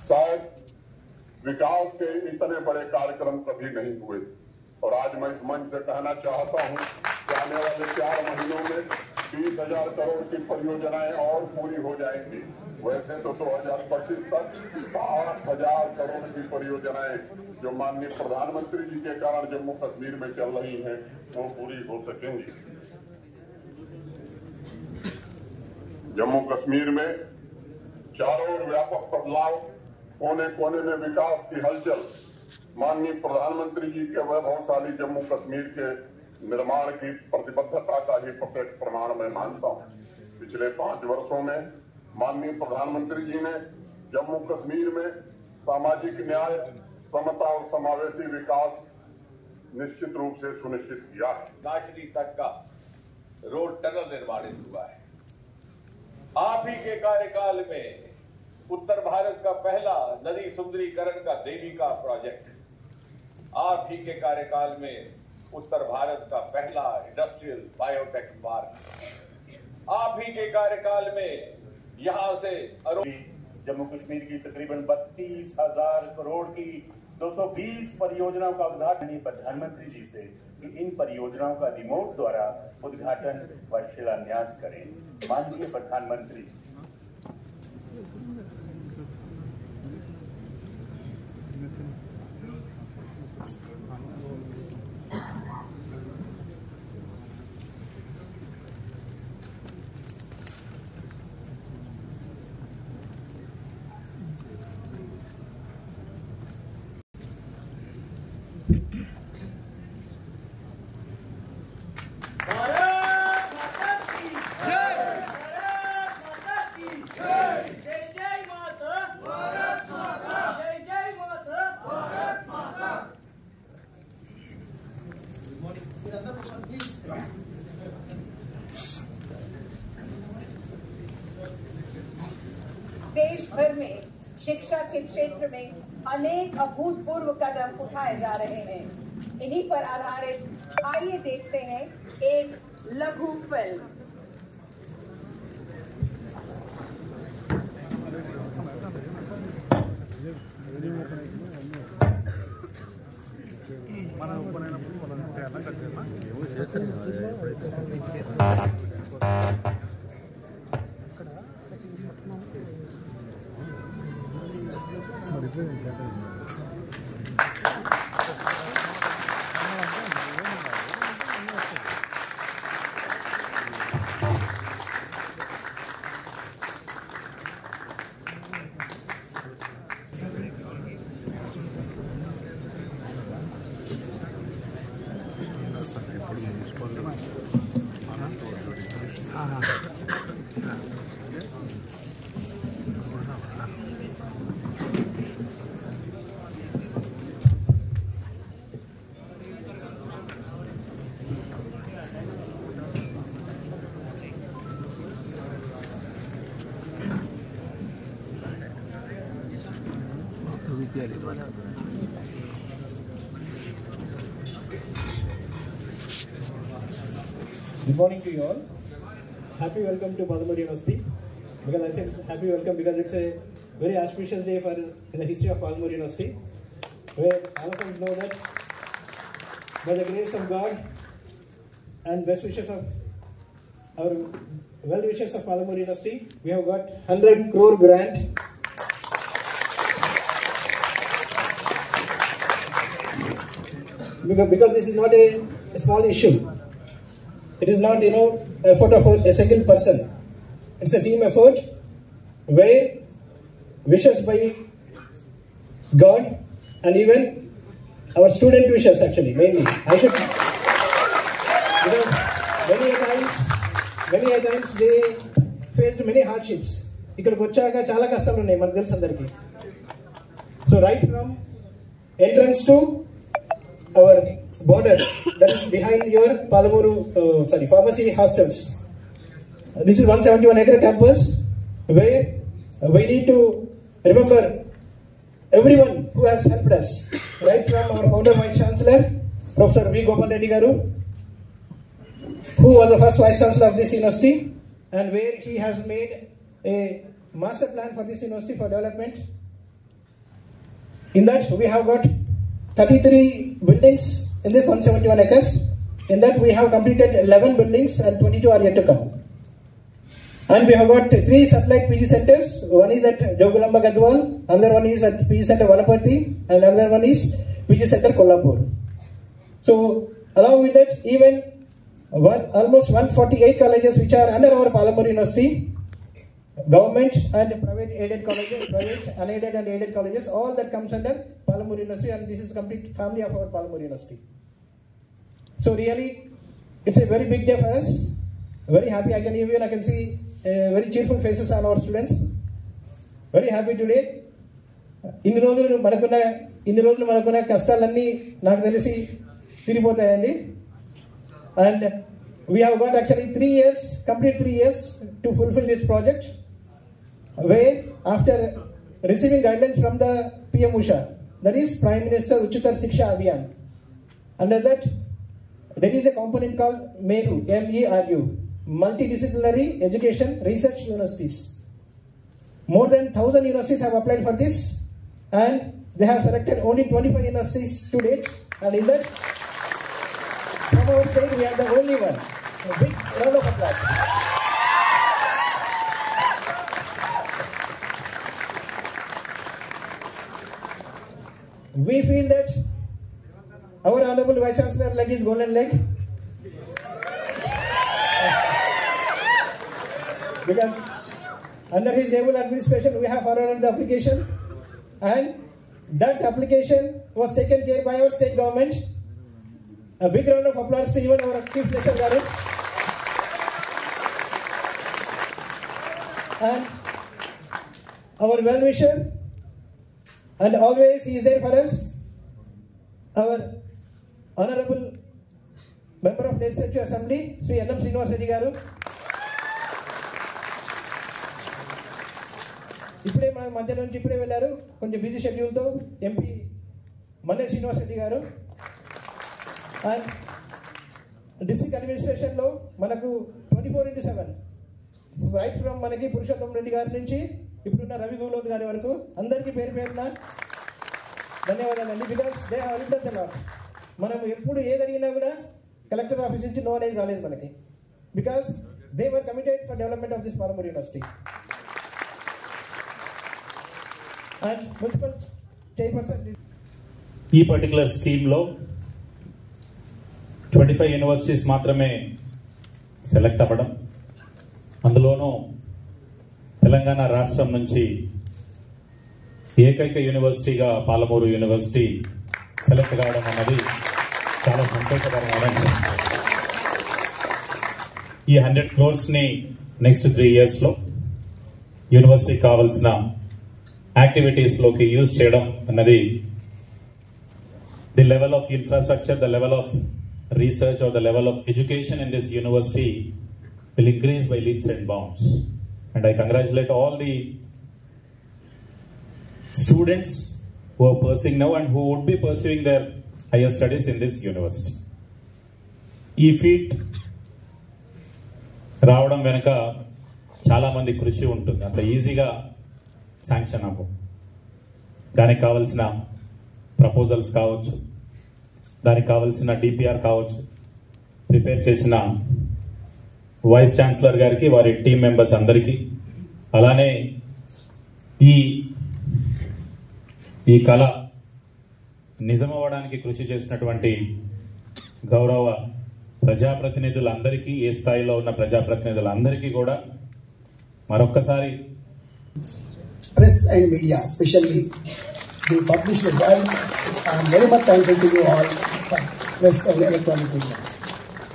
शायद विकास के इतने बड़े कार्यक्रम कभी नहीं हुए थे। और आज मैं इस मंच से कहना चाहता हूं कि आने वाले 4 महीनों में 20,000 करोड़ की परियोजनाएं और पूरी हो जाएंगी। वैसे तो 2025 तक 60,000 करोड़ की परियोजनाएं जो माननीय प्रधानमंत्री जी के कारण जम्मू कश्मीर में चल रही हैं वो पूरी हो सकेंगी। जम्मू कश्मीर में चारों ओर व्यापक बदलाव, कोने कोने में विकास की हलचल माननीय प्रधानमंत्री जी के वैभवशाली जम्मू कश्मीर के निर्माण की प्रतिबद्धता का ही प्रत्यक्ष प्रमाण मैं मानता हूं। पिछले 5 वर्षों में माननीय प्रधानमंत्री जी ने जम्मू कश्मीर में सामाजिक न्याय, समता और समावेशी विकास निश्चित रूप से सुनिश्चित किया है। नाशरी तक का रोड टनल निर्माणित हुआ है। आप ही के कार्यकाल में उत्तर भारत का पहला नदी सुंदरीकरण का देविका प्रोजेक्ट, आप ही के कार्यकाल में उत्तर भारत का पहला इंडस्ट्रियल बायोटेक पार्क, आप ही के कार्यकाल में यहां से जम्मू कश्मीर की तकरीबन 32,000 करोड़ की 220 परियोजनाओं का उद्घाटन प्रधानमंत्री जी से कि इन परियोजनाओं का रिमोट द्वारा उद्घाटन व शिलान्यास करें। माननीय प्रधानमंत्री जी, देश भर में शिक्षा के क्षेत्र में अनेक अभूतपूर्व कदम उठाए जा रहे हैं। इन्हीं पर आधारित आइए देखते हैं एक लघु film. Good morning to you all. Happy welcome to Palamur University. Because I said happy welcome because it's a very auspicious day in the history of Palamur University, where all of us know that by the grace of God and best wishes of our well wishers of Palamur University, we have got 100 crore grant. Because this is not a small issue. It is not, effort of a single person. It's a team effort where wishes by God and even our student wishes actually, mainly. Because many a times they faced many hardships. So right from entrance to our border, that is behind your pharmacy hostels. This is 171 acre campus where we need to remember everyone who has helped us, right from our founder Vice Chancellor, Professor V. Gopal Reddy Garu, who was the first Vice Chancellor of this university, and where he has made a master plan for this university for development. In that we have got 33 buildings in this 171 acres. In that we have completed 11 buildings and 22 are yet to come. And we have got 3 satellite PG centers. One is at Jogulamba Gadwal, another one is at PG Center Valapati, and another one is PG Center Kolhapur. So along with that, even almost 148 colleges which are under our Palamuru University, government and private aided colleges, private unaided and aided colleges, all that comes under Palamuru University, and this is complete family of our Palamuru University. So really, it's a very big day for us. Very happy. I can see very cheerful faces on our students. Very happy today. ఇన్ని రోజులు మనకున్న కష్టాలన్నీ నాకు తెలిసి తీరిపోతాయండి. And we have got actually 3 years, complete 3 years to fulfill this project, where after receiving guidelines from the PM Usha, that is Prime Minister Uchitar Shiksha Abhiyan, under that there is a component called MERU, MERU, Multidisciplinary Education Research Universities. More than 1,000 universities have applied for this, and they have selected only 25 universities to date, and in that, from our state, we are the only one. A big round of applause. We feel that our Honorable Vice Chancellor leg is golden leg. Because under his able administration, we have forwarded the application, and that application was taken care by our state government. A big round of applause to even our Chief Minister Garu. And our well-wisher, and always he is there for us, our Honorable Member of Legislative Assembly, Sri N.M. Srinivas Reddy Garu. ఇప్పుడే మన మధ్య నుంచి ఇప్పుడే వెళ్ళారు కొంచెం busy షెడ్యూల్తో MP మల్లె శ్రీనివాస్ రెడ్డి గారు. అండ్ డిస్ట్రిక్ట్ అడ్మినిస్ట్రేషన్లో మనకు 24/7 రైట్ ఫ్రమ్ మనకి పురుషోత్తం రెడ్డి గారి నుంచి ఇప్పుడున్న రవి గౌలోత్ గారి వరకు అందరికీ పేరు పేరున ధన్యవాదాలండి. Because they have helped us a lot. మనం ఎప్పుడు ఏది అడిగినా కూడా కలెక్టర్ ఆఫీస్ నుంచి నో అనేది రాలేదు మనకి. Because they were committed for development of this Palamuru university. And municipal chairperson. ఈ పర్టికులర్ స్కీమ్లో 25 యూనివర్సిటీస్ మాత్రమే సెలెక్ట్ అవ్వడం, అందులోనూ తెలంగాణ రాష్ట్రం నుంచి ఏకైక యూనివర్సిటీగా పాలమూరు యూనివర్సిటీ సెలెక్ట్ కావడం అన్నది చాలా సంతోషకరమైన విషయం. ఈ 100 crores నెక్స్ట్ 3 yearsలో యూనివర్సిటీకి కావాల్సిన యాక్టివిటీస్లోకి యూజ్ చేయడం అన్నది the level of infrastructure, the level of research or the level of education in this university will increase by leaps and bounds. And I congratulate all the students who are pursuing now and who would be pursuing their higher studies in this university. ఈ feet రావడం వెనుక చాలా మంది కృషి ఉంటుంది. అంత ఈజీగా sanction అవ్వవు. దానికి కావాల్సిన ప్రపోజల్స్ కావచ్చు, దానికి కావాల్సిన డిపిఆర్ కావచ్చు, ప్రిపేర్ చేసిన వైస్ ఛాన్సలర్ గారికి, వారి టీం మెంబర్స్ అందరికీ, అలానే ఈ కళ నిజమవ్వడానికి కృషి చేసినటువంటి గౌరవ ప్రజాప్రతినిధులందరికీ, ఏ స్థాయిలో ఉన్న ప్రజాప్రతినిధులందరికీ కూడా మరొక్కసారి press and media, especially the published world, I am very much thankful to you all, press and electronic media.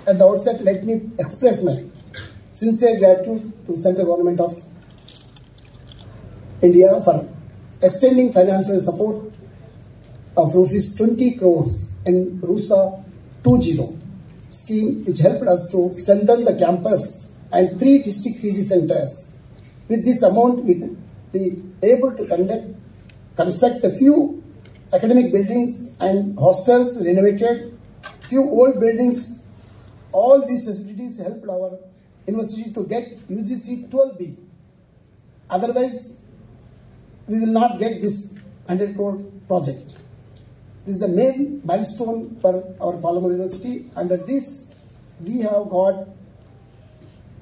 At the outset, let me express my sincere gratitude to Central Government of India for extending financial support of rupees 20 crores in RUSA 2.0 scheme, which helped us to strengthen the campus and 3 district PG centers. With this amount, we could be able to construct a few academic buildings and hostels, renovated few old buildings. All these facilities helped our university to get UGC 12B. Otherwise, we will not get this 100 crore project. This is the main milestone for our Palamur University. Under this, we have got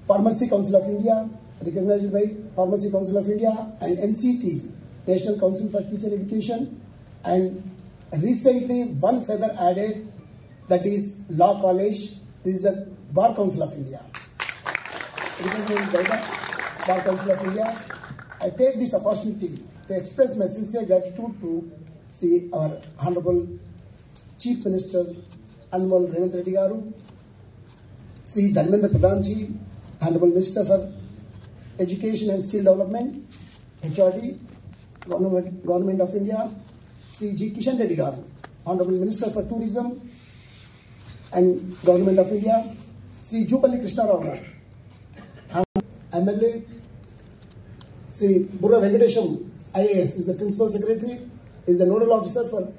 Pharmacy Council of India, recognized by Pharmacy Council of India, and NCT, National Council for Teacher Education, and recently one feather added, that is Law College. This is the Bar Council of India. Recognized by the Bar Council of India. I take this opportunity to express my sincere gratitude to our Honorable Chief Minister Anmol Revant Reddy Garu, Sri Dharmendra Pradhan Ji, Honorable Minister for Education and Skill Development, HRD, Government of India, Sri G. Kishan Reddy Garu, Honorable Minister for Tourism and Government of India, Sri Jupalli Krishna Rao Garu, MLA, Sri Burra Venkatesham, IAS, is the Principal Secretary, is the Nodal Officer for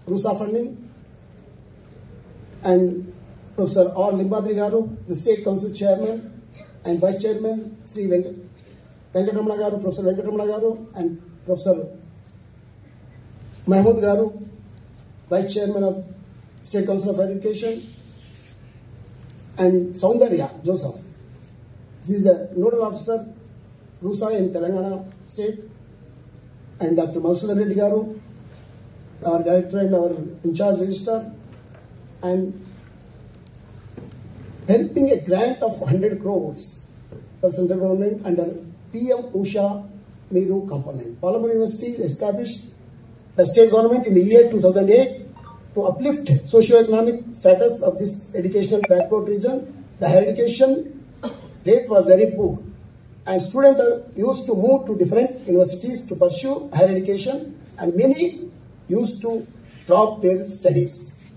RUSA funding, and Professor R. Limbadri Garu, the State Council Chairman and Vice Chairman, Sri Venkatramana Garu, Professor Venkatramana Garu, and Professor Mahmood Garu, Vice Chairman of State Council of Education, and Soundarya Joseph. This is a Nodal Officer, RUSA in Telangana State, and Dr. Madhusudan Reddy Garu, our Director and our in-charge Registrar, and helping a grant of 100 crores for central government under PM Usha Meeru component. Palamur University established the state government in the year 2008 to uplift socio-economic status of this educational backward region. The higher education rate was very poor, and students used to move to different universities to pursue higher education, and many used to drop their studies.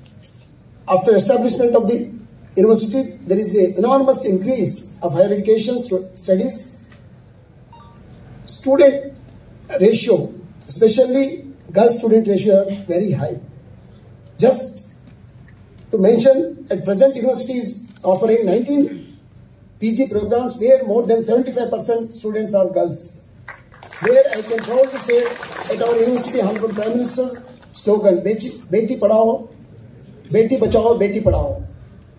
After establishment of the university, there is an enormous increase of higher education studies. Student ratio, especially girl student ratio, are very high. Just to mention, at present university is offering 19 PG programs where more than 75% students are girls. Where I can proudly say at our university, Honorable Prime Minister slogan, Beti Padhao, Beti Bachao, Beti Padhao.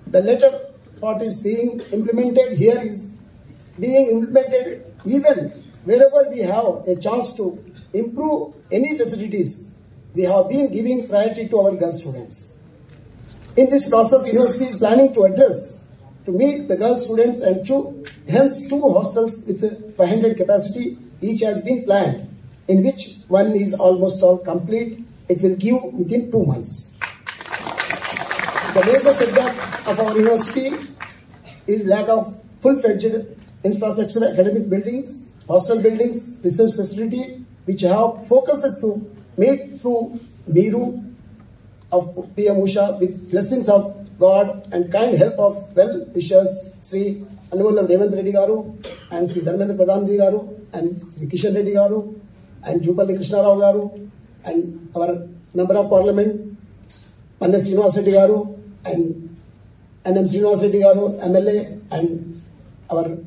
The latter part is being implemented here, is being implemented even wherever we have a chance to improve any facilities. We have been giving priority to our girl students. In this process, university is planning to address to meet the girl students, and hence two hostels with 500 capacity each has been planned, in which one is almost all complete. It will give within 2 months. The major setback of our university is lack of full-fledged infrastructure, academic buildings, hostel buildings, research facility, which have focused to meet through Meeru of PM Usha with blessings of God and kind help of well-wishers Sri Anmol Revant Reddy Garu and Sri Dharmendra Pradhan Ji Garu and Sri Kishan Reddy Garu and Jupalli Krishna Rao Garu and our Member of Parliament Panna Srinivas Reddy Garu and NM Srinivas Reddy Garu, MLA, and our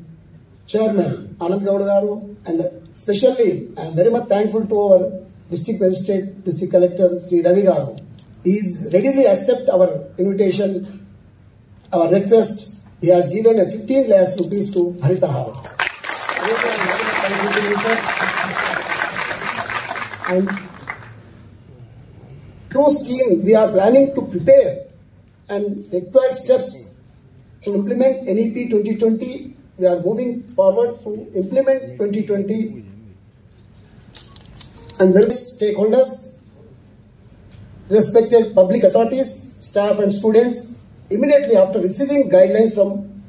Chairman Anand Gowda Garu, and especially I am very much thankful to our District Magistrate, District Collector Sri Ravi Garu. He is readily accept our invitation, our request. He has given a 15 lakhs rupees to Haritahar. And through scheme, we are planning to prepare and required steps to implement NEP 2020. We are moving forward to implement 2020 and various stakeholders, respected public authorities, staff and students. Immediately after receiving guidelines from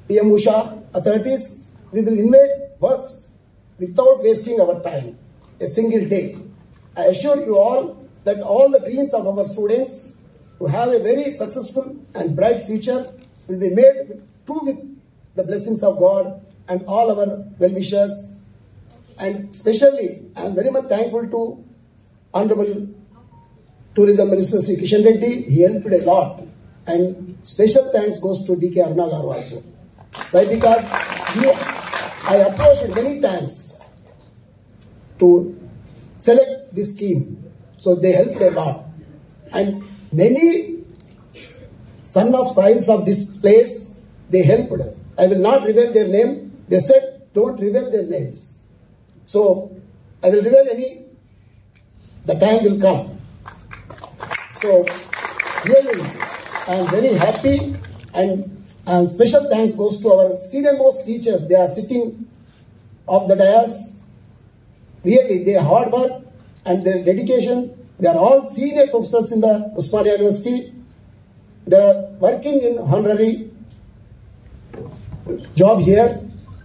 PM Usha authorities, we will invade works without wasting our time, a single day. I assure you all that all the dreams of our students to have a very successful and bright future will be made true with the blessings of God and all our well-wishers. And especially, I am very much thankful to Honorable Tourism Minister Sri Kishan Reddy. He helped a lot. And special thanks goes to D.K. Aruna Garu also. Why? Because I approached many times to select this scheme. So they helped a lot. And many son of science of this place, they helped. I will not reveal their name. They said, don't reveal their names. So I will reveal any, the time will come. So really, I am very happy, and special thanks goes to our senior most teachers. They are sitting off the dais. Really, their hard work and their dedication. They are all senior professors in the Osmania University. They are working in honorary job here.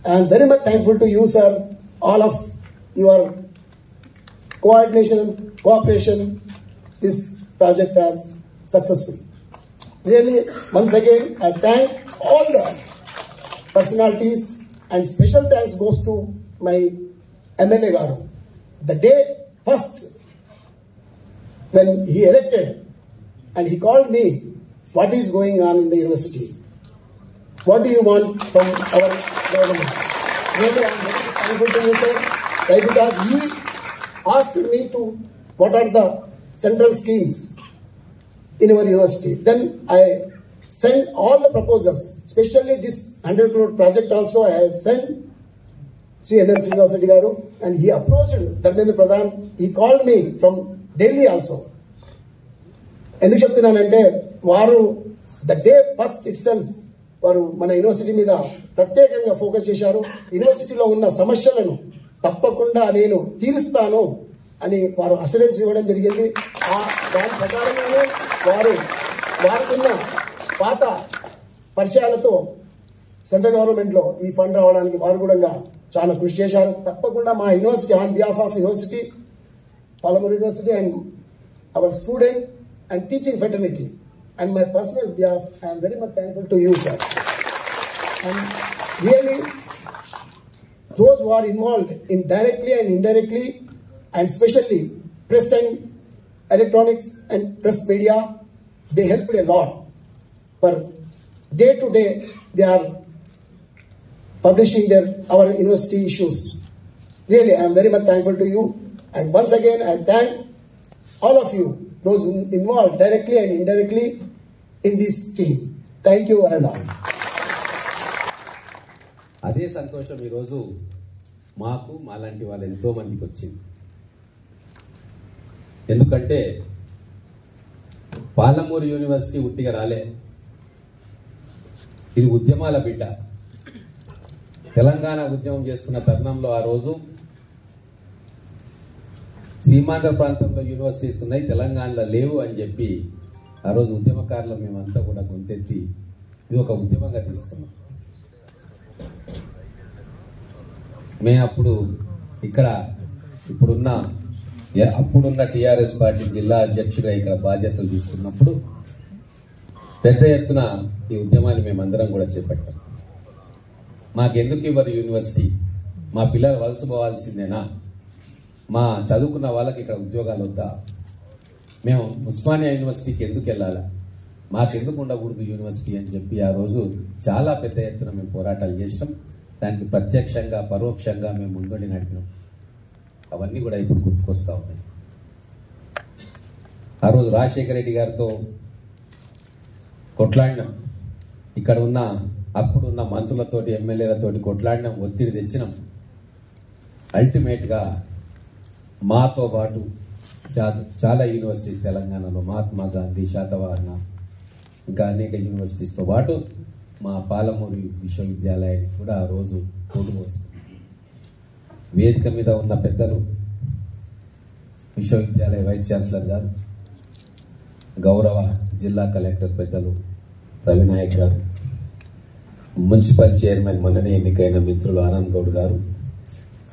I am very much thankful to you, sir. All of your coordination and cooperation, this project has successful. Really, once again, I thank all the personalities, and special thanks goes to my MLA Garu. The day first, when he elected, and he called me, what is going on in the university? What do you want from our government? Really, I am very thankful to you, sir. Why? Because he asked me to, what are the central schemes in our university. Then I sent all the proposals, especially this 100 crore project also I have sent Sri N.N. Srinivasa Reddy Garu, and he approached Dharmendra Pradhan. He called me from Delhi also. ఎందుకు చెప్తున్నానంటే వారు the day first it self వారు మన university మీద ప్రత్యేకంగా focus చేశారు. యూనివర్సిటీలో ఉన్న సమస్యలను తప్పకుండా నేను తీరుస్తాను అని వారు అష్యూరెన్స్ ఇవ్వడం జరిగింది. దాని ప్రకారంగానే వారుకున్న పాత పరిచయాలతో సెంట్రల్ గవర్నమెంట్లో ఈ ఫండ్ రావడానికి వారు కూడా చాలా కృషి చేశారు. తప్పకుండా మా university on behalf of university, Palamuru university and hour student and teaching fraternity, and my personal behalf, I am very much thankful to you, sir. And really, those who are involved in directly and indirectly, and especially press and electronics and press media, they helped a lot. For day to day, they are publishing our university issues. Really, I am very much thankful to you. And once again, I thank all of you, those involved directly and indirectly in this scheme. Thank you, Arana. అదే సంతోషం ఈరోజు మాకు మాలాంటి వాళ్ళు ఎంతో మందికి వచ్చింది. ఎందుకంటే పాలమూరు యూనివర్సిటీ ఉట్టిగా రాలే, ఇది ఉద్యమాల బిడ్డ. తెలంగాణ ఉద్యమం చేస్తున్న తరుణంలో ఆ రోజు సీమాంధ్ర ప్రాంతంలో యూనివర్సిటీస్ ఉన్నాయి, తెలంగాణలో లేవు అని చెప్పి ఆ రోజు ఉద్యమకారులు మేమంతా కూడా గొంతెత్తి ఇది ఒక ఉద్యమంగా తీసుకున్నాం. మేము అప్పుడు ఇక్కడ అప్పుడున్న టీఆర్ఎస్ పార్టీ జిల్లా అధ్యక్షుడిగా ఇక్కడ బాధ్యతలు తీసుకున్నప్పుడు పెద్ద ఎత్తున ఈ ఉద్యమాన్ని మేమందరం కూడా చేపట్టాం. మాకెందుకు ఇవ్వరు యూనివర్సిటీ, మా పిల్లలు వలస పోవాల్సిందేనా, మా చదువుకున్న వాళ్ళకి ఇక్కడ ఉద్యోగాలు వద్దా, మేము ఉస్మానియా యూనివర్సిటీకి ఎందుకు వెళ్ళాలా, మాకెందుకు ఉండకూడదు యూనివర్సిటీ అని చెప్పి ఆ రోజు చాలా పెద్ద ఎత్తున మేము పోరాటాలు చేసాం. దానికి ప్రత్యక్షంగా పరోక్షంగా మేము ముందుండి నడిపినాం. అవన్నీ కూడా ఇప్పుడు గుర్తుకొస్తా ఉన్నాయి. ఆ రోజు రాజశేఖర రెడ్డి గారితో కొట్లాడినాం, ఇక్కడ ఉన్న అప్పుడున్న మంత్రులతోటి ఎమ్మెల్యేలతోటి కొట్లాడినాం, ఒత్తిడి తెచ్చినాం. అల్టిమేట్గా మాతో పాటు చాలా యూనివర్సిటీస్ తెలంగాణలో మహాత్మా గాంధీ, శాతవాహన, ఇంకా అనేక యూనివర్సిటీస్తో పాటు మా పాలమూరు విశ్వవిద్యాలయానికి కూడా ఆ రోజు పోటు పోస్తుంది. వేదిక మీద ఉన్న పెద్దలు, విశ్వవిద్యాలయ వైస్ ఛాన్సలర్ గారు, గౌరవ జిల్లా కలెక్టర్ పెద్దలు ప్రవీణ్ నాయక్ గారు, మున్సిపల్ చైర్మన్ మొన్ననే ఎన్నికైన మిత్రులు ఆనంద్ గౌడ్ గారు,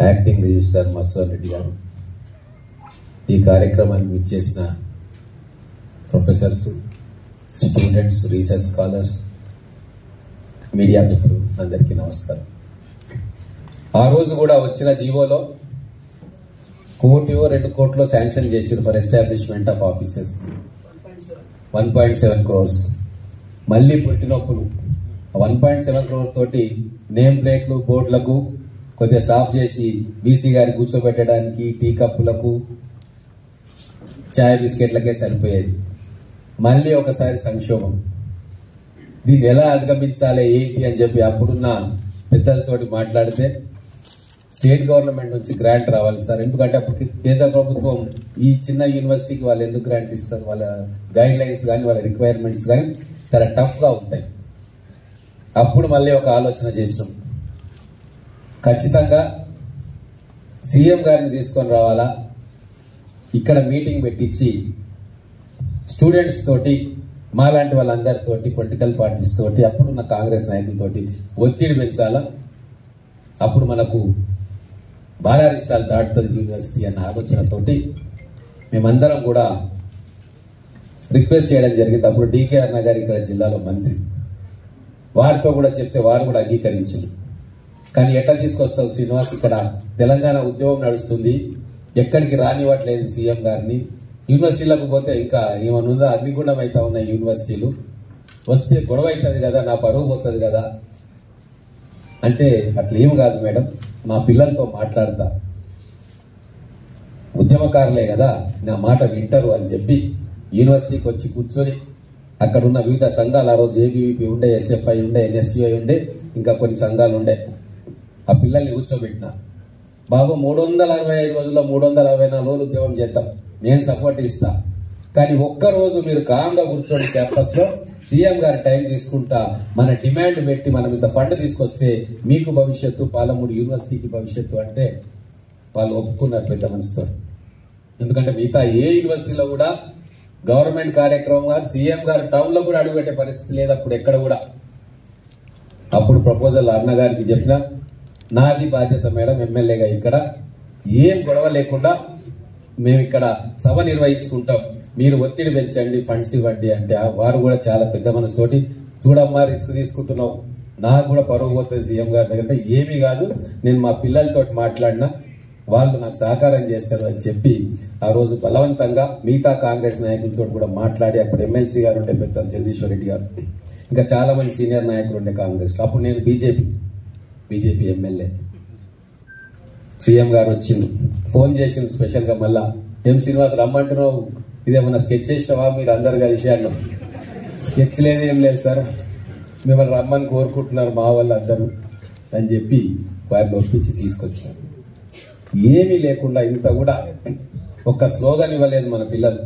యాక్టింగ్ రిజిస్ట్రార్ మత్స్వర్ రెడ్డి గారు, ఈ కార్యక్రమాన్ని విచ్చేసిన professors, students, research scholars, media మిత్రులు అందరికీ నమస్కారం. ఆ రోజు కూడా వచ్చిన జీవోలో 1 కోట్లో శాంక్షన్ చేసారు for establishment of offices, 1.7 crores. మళ్ళీ పుట్టినప్పుడు 1.7 crore తోటి నేమ్ ప్లేట్లు, బోర్డులకు కొద్దిగా సాఫ్ చేసి బీసీ గారి కూర్చోబెట్టడానికి, టీ కప్పులకు ఛాయ్ బిస్కెట్లకే సరిపోయేది. మళ్ళీ ఒకసారి సంక్షోభం. దీన్ని ఎలా అధిగమించాలి ఏంటి అని చెప్పి అప్పుడున్న పెద్దలతోటి మాట్లాడితే స్టేట్ గవర్నమెంట్ నుంచి గ్రాంట్ రావాలి సార్, ఎందుకంటే అప్పుడు కేంద్ర ప్రభుత్వం ఈ చిన్న యూనివర్సిటీకి వాళ్ళు ఎందుకు గ్రాంట్ ఇస్తారు, వాళ్ళ గైడ్ లైన్స్ కానీ వాళ్ళ రిక్వైర్మెంట్స్ కానీ చాలా టఫ్గా ఉంటాయి. అప్పుడు మళ్ళీ ఒక ఆలోచన చేసినాం, ఖచ్చితంగా సీఎం గారిని తీసుకొని రావాలా, ఇక్కడ మీటింగ్ పెట్టించి స్టూడెంట్స్ తోటి మాలాంటి వాళ్ళందరితోటి పొలిటికల్ పార్టీస్ తోటి అప్పుడున్న కాంగ్రెస్ నాయకులతోటి ఒత్తిడి పెంచాలా, అప్పుడు మనకు బాలారిష్టాలు దాటుతుంది యూనివర్సిటీ అన్న ఆలోచనతోటి మేమందరం కూడా రిక్వెస్ట్ చేయడం జరిగింది. అప్పుడు డీకే అన్న గారు ఇక్కడ జిల్లాలో మంత్రి, వారితో కూడా చెప్తే వారు కూడా అంగీకరించింది. కానీ ఎట్లా తీసుకొస్తావు శ్రీనివాస్, ఇక్కడ తెలంగాణ ఉద్యమం నడుస్తుంది, ఎక్కడికి రానివ్వట్లేదు సీఎం గారిని, యూనివర్సిటీలకు పోతే ఇంకా ఏమనుందా అగ్నిగుండం అవుతా ఉన్నాయి యూనివర్సిటీలు, వస్తే గొడవ అవుతుంది కదా, నా పరువు పోతుంది కదా అంటే, అట్లా ఏం కాదు మేడం, మా పిల్లలతో మాట్లాడతా, ఉద్యమకారులే కదా నా మాట వింటారు అని చెప్పి యూనివర్సిటీకి వచ్చి కూర్చొని అక్కడున్న వివిధ సంఘాలు, ఆ రోజు ఏబీవీపీ ఉండే, ఎస్ఎఫ్ఐ ఉండే, ఎన్ఎస్యుఐ ఉండే, ఇంకా కొన్ని సంఘాలు ఉండే, ఆ పిల్లల్ని కూర్చోబెట్టిన, బాబు 365 రోజుల్లో 364 రోజులు ఉద్యమం చేద్దాం, నేను సపోర్ట్ ఇస్తా, కానీ ఒక్కరోజు మీరు కామ్గా కూర్చోండి క్యాంపస్ లో, సీఎం గారి టైం తీసుకుంటా, మన డిమాండ్ పెట్టి మనం ఇంత ఫండ్ తీసుకొస్తే మీకు భవిష్యత్తు, పాలమూరు యూనివర్సిటీకి భవిష్యత్తు అంటే వాళ్ళు ఒప్పుకున్నారు పెద్ద మనసుతో. ఎందుకంటే మిగతా ఏ యూనివర్సిటీలో కూడా గవర్నమెంట్ కార్యక్రమం కాదు, సీఎం గారు టౌన్ లో కూడా అడుగుపెట్టే పరిస్థితి లేదు అప్పుడు ఎక్కడ కూడా. అప్పుడు ప్రపోజల్ అన్నగారికి చెప్పిన, నాది బాధ్యత మేడం ఎమ్మెల్యేగా, ఇక్కడ ఏం గొడవ లేకుండా మేము ఇక్కడ సభ నిర్వహించుకుంటాం, మీరు ఒత్తిడి పెంచండి, ఫండ్స్ ఇవ్వండి అంటే వారు కూడా చాలా పెద్ద మనసుతోటి, చూడమ్మా రిస్క్ తీసుకుంటున్నావు, నాకు కూడా పరువు పోతుంది సీఎం గారి దగ్గర, ఏమీ కాదు నేను మా పిల్లలతో మాట్లాడినా వాళ్ళు నాకు సహకారం చేస్తారు అని చెప్పి ఆ రోజు బలవంతంగా మిగతా కాంగ్రెస్ నాయకులతో కూడా మాట్లాడి, అప్పుడు ఎమ్మెల్సీ గారు ఉండే పెద్ద జగదీశ్వర్ రెడ్డి గారు, ఇంకా చాలా మంది సీనియర్ నాయకులు ఉండే కాంగ్రెస్, అప్పుడు నేను బీజేపీ ఎమ్మెల్యే, సీఎం గారు వచ్చిండు, ఫోన్ చేసిండు స్పెషల్గా, మళ్ళా ఏం శ్రీనివాస్ రమ్మంటున్నావు, ఇదేమన్నా స్కెచ్ చేసినావా మీరు అందరు కలిసి అన్నాం. స్కెచ్ లేదు ఏం లేదు సార్, మిమ్మల్ని రమ్మని కోరుకుంటున్నారు మా వాళ్ళు అందరూ అని చెప్పి వారిని ఒప్పించి తీసుకొచ్చాం. ఏమీ లేకుండా ఇంత కూడా ఒక్క స్లోగన్ ఇవ్వలేదు మన పిల్లలు,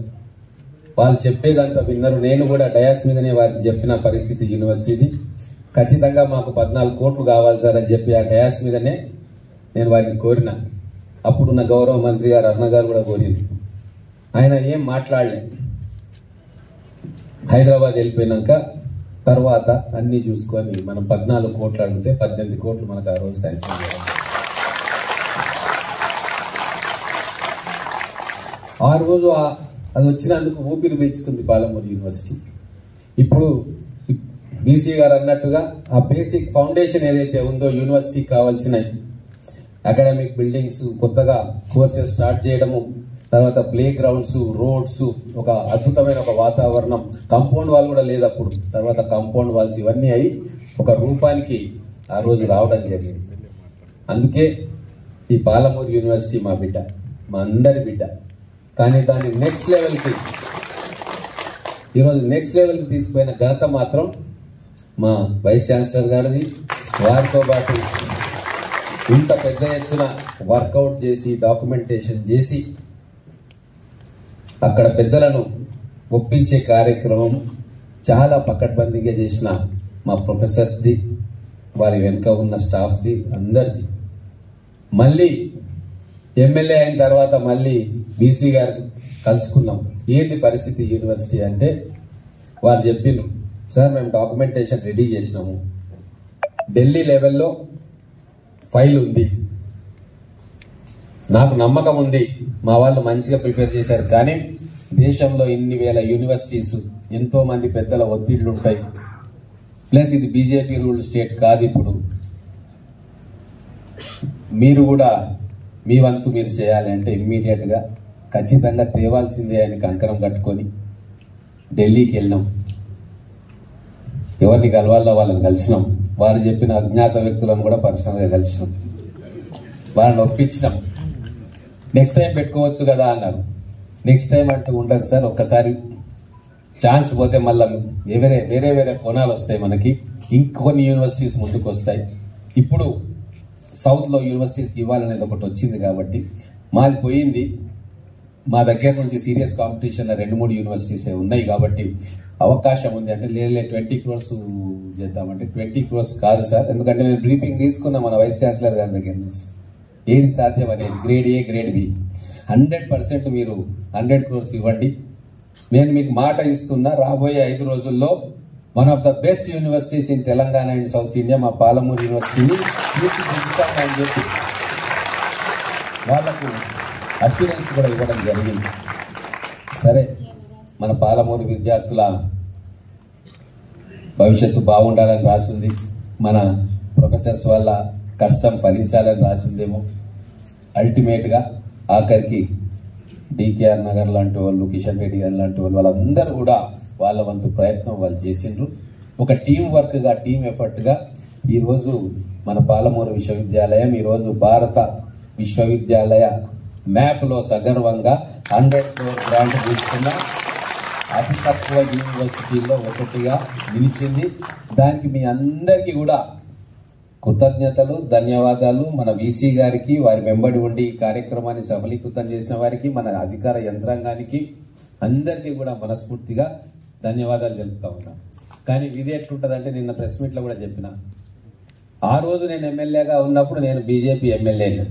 వాళ్ళు చెప్పేదంతా విన్నారు. నేను కూడా డయాస్ మీదనే వారికి చెప్పిన పరిస్థితి యూనివర్సిటీది, ఖచ్చితంగా మాకు 14 కోట్లు కావాలి సార్ అని చెప్పి ఆ డయాస్ మీదనే నేను వారిని కోరిన. అప్పుడున్న గౌరవ మంత్రి గారు అరుణ గారు కూడా కోరింది, ఆయన ఏం మాట్లాడలే. హైదరాబాద్ వెళ్ళిపోయినాక తర్వాత అన్ని చూసుకొని మనం 14 కోట్లు అడిగితే 18 కోట్లు మనకు ఆ రోజు శాంక్షన్ చేయాలి. ఆ రోజు అది వచ్చినందుకు ఊపిరి పీల్చుకుంది పాలమూరు యూనివర్సిటీ. ఇప్పుడు బీసీ గారు అన్నట్టుగా ఆ బేసిక్ ఫౌండేషన్ ఏదైతే ఉందో యూనివర్సిటీకి కావాల్సిన అకాడమిక్ బిల్డింగ్స్, కొత్తగా కోర్సెస్ స్టార్ట్ చేయడము, తర్వాత ప్లే గ్రౌండ్స్, రోడ్స్, ఒక అద్భుతమైన ఒక వాతావరణం, కాంపౌండ్ వాల్ కూడా లేదు అప్పుడు, తర్వాత కాంపౌండ్ వాల్స్ ఇవన్నీ అయి ఒక రూపానికి ఆ రోజు రావడం జరిగింది. అందుకే ఈ పాలమూరు యూనివర్సిటీ మా బిడ్డ, మా అందరి బిడ్డ. కానీ దాన్ని నెక్స్ట్ లెవెల్కి, ఈరోజు నెక్స్ట్ లెవెల్కి తీసుకుపోయిన ఘనత మాత్రం మా వైస్ ఛాన్సలర్ గారిది. వారితో పాటు ఇంత పెద్ద ఎత్తున వర్కౌట్ చేసి, డాక్యుమెంటేషన్ చేసి అక్కడ పెద్దలను ఒప్పించే కార్యక్రమం చాలా పకడ్బందీగా చేసిన మా ప్రొఫెసర్స్ది, వారి వెనుక ఉన్న స్టాఫ్ది, అందరిది. మళ్ళీ ఎమ్మెల్యే అయిన తర్వాత మళ్ళీ బీసీ గారు కలుసుకున్నాం. ఏంది పరిస్థితి యూనివర్సిటీ అంటే వారు చెప్పిండ్రు, సార్ మేము డాక్యుమెంటేషన్ రెడీ చేసినాము, ఢిల్లీ లెవెల్లో ఫైల్ ఉంది, నాకు నమ్మకం ఉంది మా వాళ్ళు మంచిగా ప్రిపేర్ చేశారు, కానీ దేశంలో ఇన్ని వేల యూనివర్సిటీస్, ఎంతో మంది పెద్దల ఒత్తిళ్లు ఉంటాయి, ప్లస్ ఇది బీజేపీ రూల్ స్టేట్ కాదు, ఇప్పుడు మీరు కూడా మీ వంతు మీరు చేయాలి అంటే ఇమ్మీడియట్ గా ఖచ్చితంగా తేవాల్సిందే అని కంకణం కట్టుకొని ఢిల్లీకి వెళ్ళినాం. ఎవరిని కలవాలో వాళ్ళని కలిసినాం, వారు చెప్పిన అజ్ఞాత వ్యక్తులను కూడా పర్సనల్ గా కలిసినాం, వాళ్ళని ఒప్పించినాం. నెక్స్ట్ టైం పెట్టుకోవచ్చు కదా అన్నారు. నెక్స్ట్ టైం అంటూ ఉండదు సార్. ఒక్కసారి ఛాన్స్ పోతే మళ్ళీ వేరే వేరే కోణాలు వస్తాయి మనకి. ఇంకొన్ని యూనివర్సిటీస్ ముందుకు వస్తాయి. ఇప్పుడు సౌత్లో యూనివర్సిటీస్కి ఇవ్వాలనేది ఒకటి వచ్చింది కాబట్టి మాది పోయింది. మా దగ్గర నుంచి సీరియస్ కాంపిటీషన్లో 2-3 యూనివర్సిటీస్ ఉన్నాయి కాబట్టి అవకాశం ఉంది. అంటే లేదు 20 crores చేద్దామంటే 20 crores కాదు సార్. ఎందుకంటే నేను బ్రీఫింగ్ తీసుకున్నా మన వైస్ ఛాన్సలర్ గారి దగ్గర నుంచి ఏది సాధ్యం అనేది. గ్రేడ్ ఏ గ్రేడ్ బి 100% మీరు 100 crores ఇవ్వండి. నేను మీకు మాట ఇస్తున్నా, రాబోయే 5 రోజుల్లో one of the best universities in Telangana and south India మా పాలమూరు యూనివర్సిటీని తీర్చిదిద్దుతామని చెప్పి వాళ్ళకు అష్యూరెన్స్ కూడా ఇవ్వడం జరిగింది. సరే, మన పాలమూరు విద్యార్థుల భవిష్యత్తు బాగుండాలని రాసింది, మన ప్రొఫెసర్స్ వల్ల కష్టం ఫలించాలని రాసిందేమో. అల్టిమేట్గా ఆఖరికి డికేఆర్ నగర్ లాంటి వాళ్ళు, కిషన్ రెడ్డి గారు లాంటి వాళ్ళు, వాళ్ళందరూ కూడా వాళ్ళ వంతు ప్రయత్నం వాళ్ళు చేసిండ్రు. ఒక టీం వర్క్గా, టీం ఎఫర్ట్గా ఈరోజు మన పాలమూరు విశ్వవిద్యాలయం ఈరోజు భారత విశ్వవిద్యాలయ మ్యాప్లో సగర్వంగా 100 crore గ్రాంట్ తీసుకున్న అతి తక్కువ యూనివర్సిటీల్లో ఒకటిగా నిలిచింది. దానికి మీ అందరికీ కూడా కృతజ్ఞతలు, ధన్యవాదాలు. మన వీసీ గారికి, వారి వెంబడి ఉండి ఈ కార్యక్రమాన్ని సఫలీకృతం చేసిన వారికి, మన అధికార యంత్రాంగానికి అందరికీ కూడా మనస్ఫూర్తిగా ధన్యవాదాలు తెలుపుతా ఉన్నాం. కానీ ఇది ఎట్లుంటుందంటే, నిన్న ప్రెస్ మీట్లో కూడా చెప్పిన, ఆ రోజు నేను ఎమ్మెల్యేగా ఉన్నప్పుడు నేను బీజేపీ ఎమ్మెల్యేని,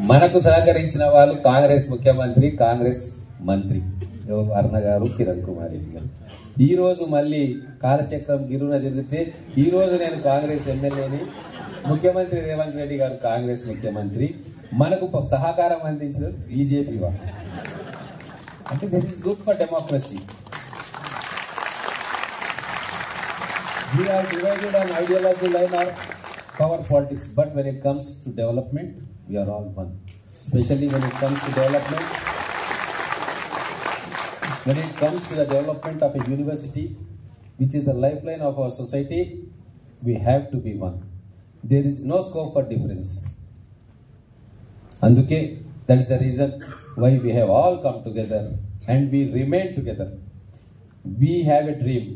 మనకు సహకరించిన వాళ్ళు కాంగ్రెస్ ముఖ్యమంత్రి, కాంగ్రెస్ మంత్రి అరుణ గారు, కిరణ్ కుమార్ రెడ్డి గారు. ఈ రోజు మళ్ళీ కాలచక్రం గిరున తిరిగితే ఈ రోజు నేను కాంగ్రెస్ ఎమ్మెల్యేని, ముఖ్యమంత్రి రేవంత్ రెడ్డి గారు కాంగ్రెస్ ముఖ్యమంత్రి, మనకు సహకారం అందించిన బీజేపీ వాళ్ళు. అంటే this is good for democracy. We are divided on ideology line or power politics, but when it comes to development, we are all one. Especially when it comes to development, when it comes to the development of a university, which is the lifeline of our society, we have to be one. There is no scope for difference. Anduke, that is the reason why we have all come together and we remain together. We have a dream,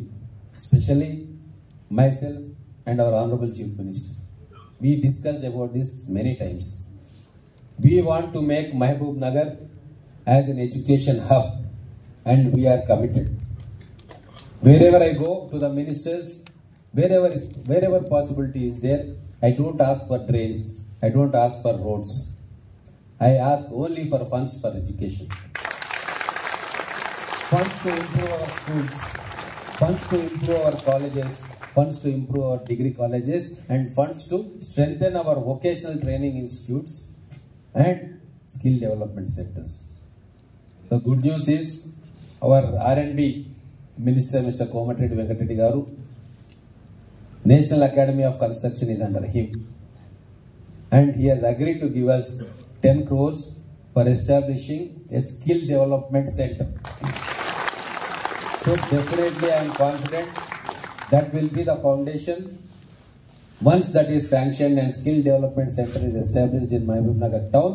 especially myself and our Honorable Chief Minister. We discussed about this many times. We want to make Mahbub Nagar as an education hub, and we are committed. Wherever I go to the ministers, wherever possibility is there, I don't ask for drains, I don't ask for roads. I ask only for funds for education. Funds to improve our schools, funds to improve our colleges, funds to improve our degree colleges, and funds to strengthen our vocational training institutes and skill development centers. The good news is our R&D Minister, Mr. Komatiredi Venkatreddy Garu, National Academy of Construction is under him, and he has agreed to give us 10 crores for establishing a skill development center. So definitely I am confident that will be the foundation. Once that is sanctioned and skill development center is established in Mahbub Nagar town,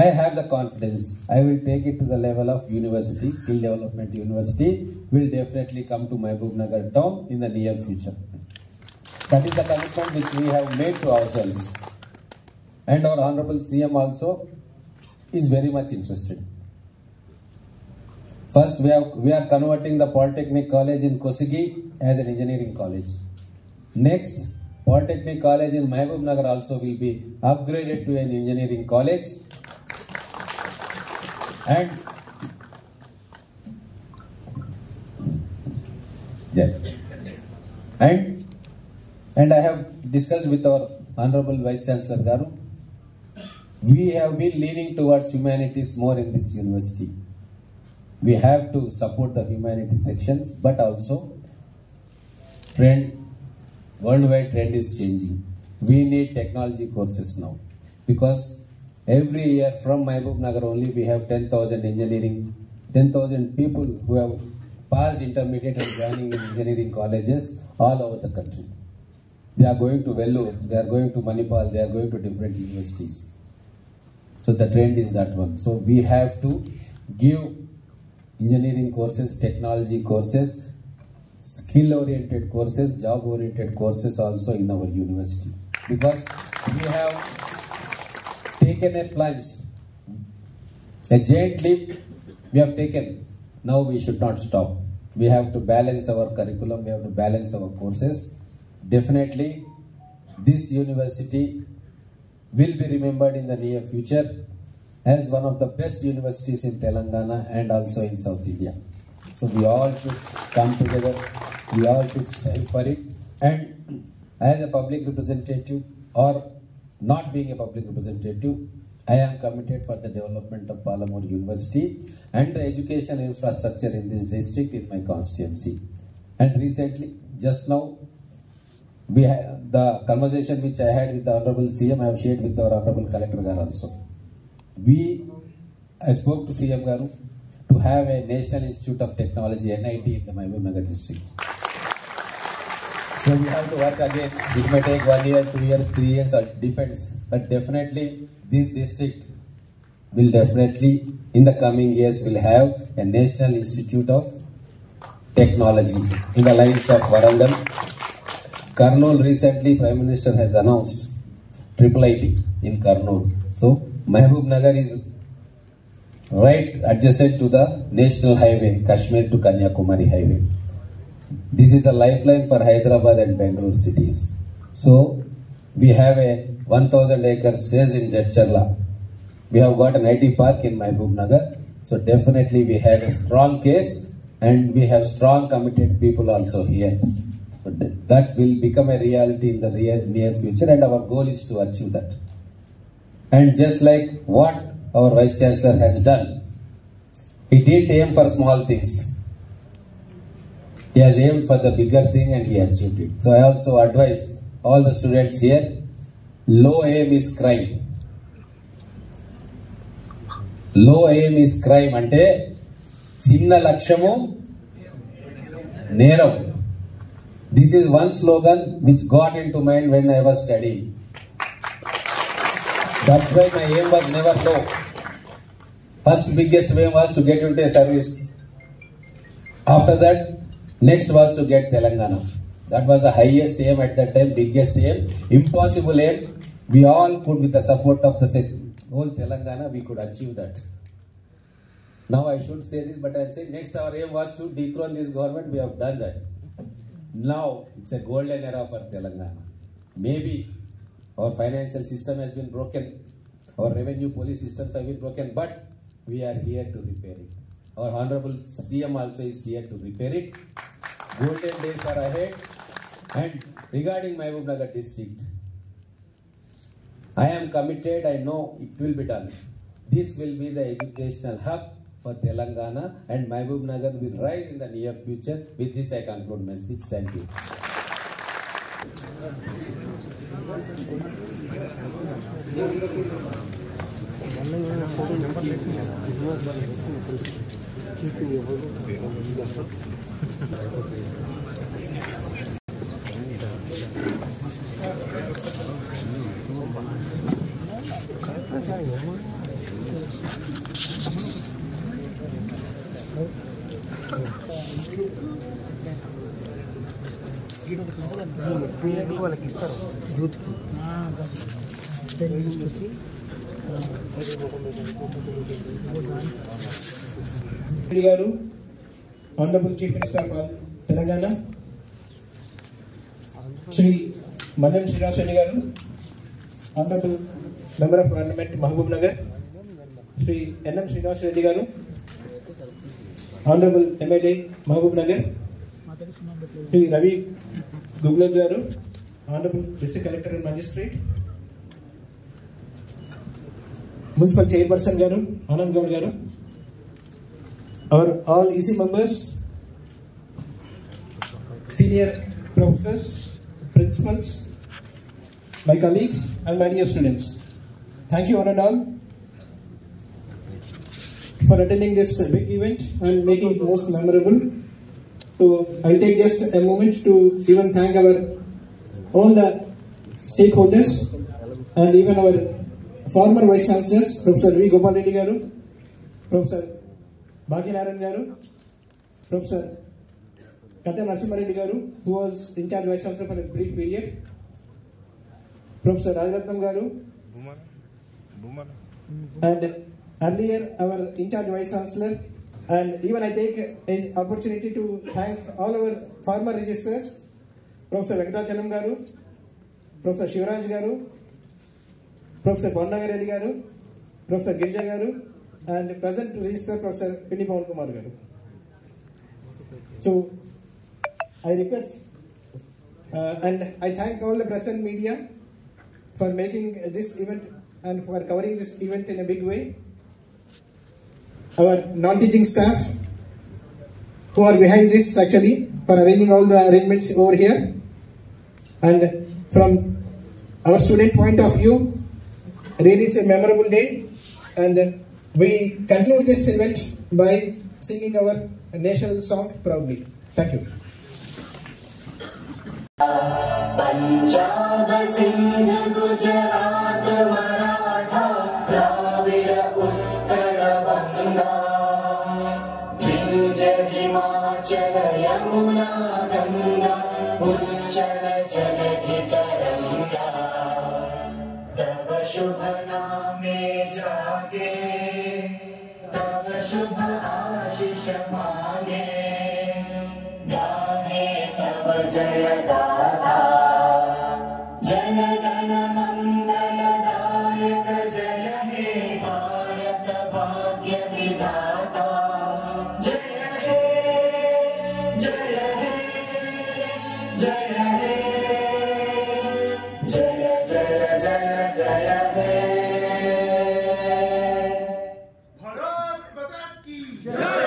I have the confidence I will take it to the level of university. Skill development university will definitely come to Mahbub Nagar town in the near future. That is the commitment which we have made to ourselves, and our Honorable CM also is very much interested. First, we are converting the Polytechnic College in Kosigi as an engineering college. Next, Polytechnic College in Mahbub Nagar also will be upgraded to an engineering college. And yes, and I have discussed with our Honorable Vice Chancellor Garu. We have been leaning towards humanities more in this university. We have to support the humanities sections, but also worldwide trend is changing. We need technology courses now, because every year from Mahbub Nagar only we have 10,000 people who have passed intermediate and joining in engineering colleges all over the country. They are going to Vellore, they are going to Manipal, they are going to different universities. So the trend is that one. So we have to give engineering courses, technology courses, skill-oriented courses, job-oriented courses also in our university. Because we have taken a plunge, a giant leap we have taken. Now we should not stop. We have to balance our curriculum, we have to balance our courses. Definitely, this university will be remembered in the near future as one of the best universities in Telangana and also in South India. So we all should come together, we all should strive for it. And as a public representative or not being a public representative, I am committed for the development of Palamuru University and the education infrastructure in this district in my constituency. And recently, just now, we had the conversation which I had with the Honorable CM, I have shared with our Honorable Collector Garu also. I spoke to CM Garu to have a National Institute of Technology, NIT, in the Mahbubnagar district. So we have to work again. It may take 1 year, 2 years, 3 years, it depends. But definitely, this district will definitely, in the coming years, will have a National Institute of Technology in the lines of Warangal. Kurnool recently, Prime Minister has announced IIIT in Kurnool. So, Mahbubnagar is right adjacent to the National Highway, Kashmir to Kanyakumari Highway. This is the lifeline for Hyderabad and Bangalore cities. So, we have a 1,000 acres says in Jadcherla. We have got an IT park in Mahbubnagar. So, definitely we have a strong case and we have strong committed people also here. But that will become a reality in the near future and our goal is to achieve that. And just like what our Vice Chancellor has done, he didn't aim for small things. He has aimed for the bigger thing and he achieved it. So I also advise all the students here, low aim is crime. Low aim is crime. Ante chinna lakshamu neram. This is one slogan which got into mind when I was studying. That's why my aim was never low. First biggest aim was to get into a service. After that, next was to get Telangana. That was the highest aim at that time, biggest aim, impossible aim. We all could, with the support of the whole Telangana, we could achieve that. Now I should say this, but I am saying next our aim was to dethrone this government. We have done that. Now it's a golden era for Telangana. Maybe our financial system has been broken, our revenue police systems have been broken, but we are here to repair it. Our Honorable CM also is here to repair it. Golden days are ahead. And regarding Mahbubnagar district, I am committed, I know it will be done. This will be the educational hub for Telangana and Mahbubnagar will rise in the near future. With this I conclude my speech. Thank you. వాళ్ళకి ఇస్తారు యూత్కి garu honourable chief minister of Telangana Shri Manyam Srinivas Reddy garu, honourable member of parliament Mahabubnagar Shri NM Srinivas Reddy garu, honourable MLA Mahabubnagar Shri Ravi Guglath garu, honourable district collector and magistrate, municipal chairperson garu Anand Goud గారు, our all EC members, senior professors, principals, my colleagues and my dear students. Thank you one and all for attending this big event and making it most memorable. So I'll take just a moment to even thank all the stakeholders and even our former Vice Chancellors, Professor V. Gopal Reddy Garu, Professor Bhagyanaran Garu, Professor Katha Narasimha Reddy Garu, who was in charge Vice Chancellor for a brief period, Professor Rajaratnam Garu, and earlier our in charge Vice Chancellor. And even I take an opportunity to thank all our former registrars, Professor Venkatachalam Garu, Professor Shivaraj Garu, Professor Bondanga Reddy Garu, Professor Girja Garu, and present registrar Professor Pinni Pawan Kumar Garu. So I request and I thank all the present media for making this event and for covering this event in a big way. Our non-teaching staff who are behind this actually for arranging all the arrangements over here. And from our student point of view, really it's a memorable day, and we conclude this event by singing our national song proudly. Thank you. Punjab Sindh Gujarat Maratha Dravid Utkal बंगा विंध्य हिमाचल यमुना गंगा उच्चल जलधि तरंगा तव शुभ नामे जागे तव शुभ आशीष मांगे गाहे तव जय गाथा जन गण मंगलदायक जय हे भारत भाग्य विधाता जय हे जय हे जय हे जय जय जय जय हे भारत माता की जय।